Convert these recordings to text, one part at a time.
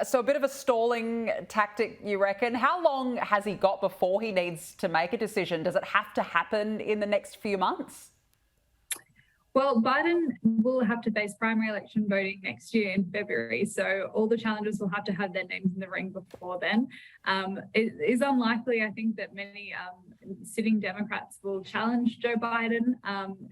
So a bit of a stalling tactic, you reckon? How long has he got before he needs to make a decision? Does it have to happen in the next few months? Well, Biden will have to face primary election voting next year in February, so all the challengers will have to have their names in the ring before then. It is unlikely, I think, that many sitting Democrats will challenge Joe Biden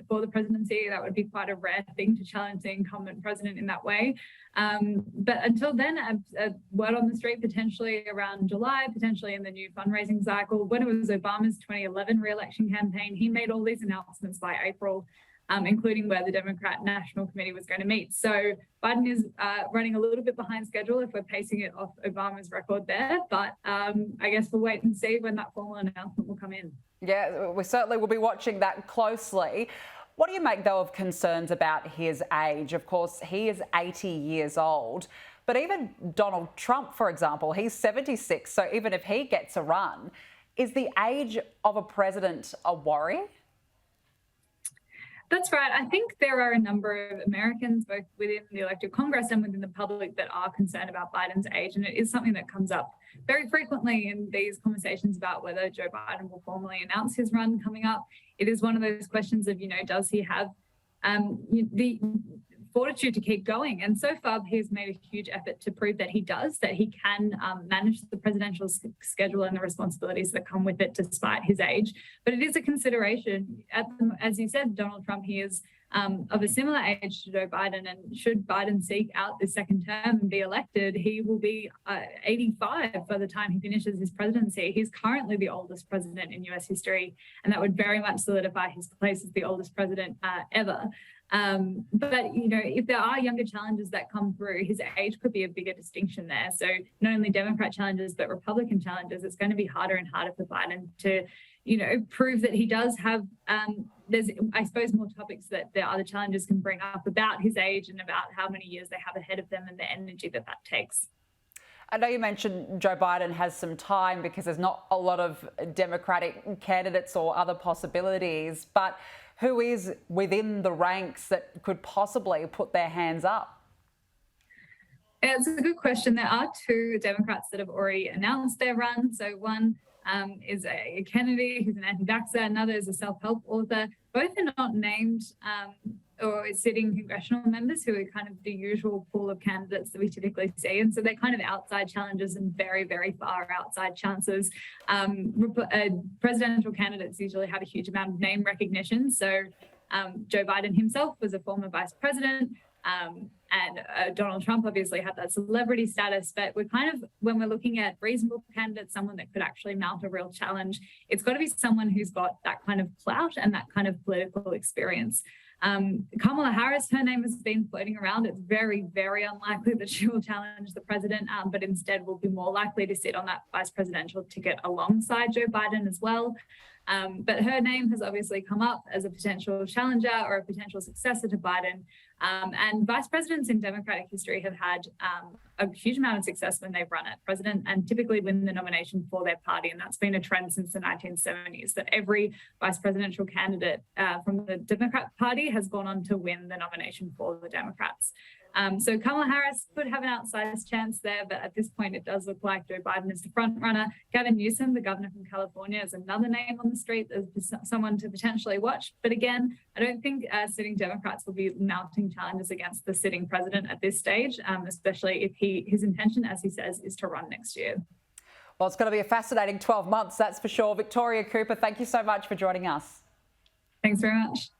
for the presidency. That would be quite a rare thing to challenge the incumbent president in that way. But until then, a word on the street potentially around July, potentially in the new fundraising cycle. When it was Obama's 2011 re-election campaign, he made all these announcements by April. Including where the Democrat National Committee was going to meet. So Biden is running a little bit behind schedule if we're pacing it off Obama's record there. But I guess we'll wait and see when that formal announcement will come in. Yeah, we certainly will be watching that closely. What do you make, though, of concerns about his age? Of course, he is 80 years old. But even Donald Trump, for example, he's 76. So even if he gets a run, is the age of a president a worry? That's right. I think there are a number of Americans, both within the elected Congress and within the public, that are concerned about Biden's age. And it is something that comes up very frequently in these conversations about whether Joe Biden will formally announce his run coming up. It is one of those questions of, does he have the fortitude to keep going? And so far, he's made a huge effort to prove that he does, that he can manage the presidential schedule and the responsibilities that come with it despite his age. But it is a consideration. As you said, Donald Trump, he is of a similar age to Joe Biden. And should Biden seek out the second term and be elected, he will be 85 by the time he finishes his presidency. He's currently the oldest president in US history, and that would very much solidify his place as the oldest president ever. But, if there are younger challenges that come through, his age could be a bigger distinction there. So not only Democrat challenges, but Republican challenges, it's going to be harder and harder for Biden to, prove that he does have, there's, I suppose, more topics that the other challenges can bring up about his age and about how many years they have ahead of them and the energy that takes. I know you mentioned Joe Biden has some time because there's not a lot of Democratic candidates or other possibilities, but who is within the ranks that could possibly put their hands up? It's a good question. There are two Democrats that have already announced their run. So one is a Kennedy, who's an anti-vaxxer. Another is a self-help author. Both are not named or sitting congressional members, who are kind of the usual pool of candidates that we typically see. And so they're kind of outside challenges and very, very far outside chances. Presidential candidates usually have a huge amount of name recognition. So Joe Biden himself was a former vice president. And Donald Trump obviously had that celebrity status, but we're kind of, when we're looking at reasonable candidates, someone that could actually mount a real challenge, it's got to be someone who's got that kind of clout and that kind of political experience. Kamala Harris, her name has been floating around. It's very, very unlikely that she will challenge the president, but instead will be more likely to sit on that vice presidential ticket alongside Joe Biden as well. But her name has obviously come up as a potential challenger or a potential successor to Biden. And vice presidents in Democratic history have had a huge amount of success when they've run at president and typically win the nomination for their party. And that's been a trend since the 1970s, that every vice presidential candidate from the Democrat Party has gone on to win the nomination for the Democrats. So Kamala Harris could have an outsized chance there, but at this point it does look like Joe Biden is the front runner. Gavin Newsom, the governor from California, is another name on the street as someone to potentially watch. But again, I don't think sitting Democrats will be mounting challenges against the sitting president at this stage, especially if his intention, as he says, is to run next year. Well, it's going to be a fascinating 12 months, that's for sure. Victoria Cooper, thank you so much for joining us. Thanks very much.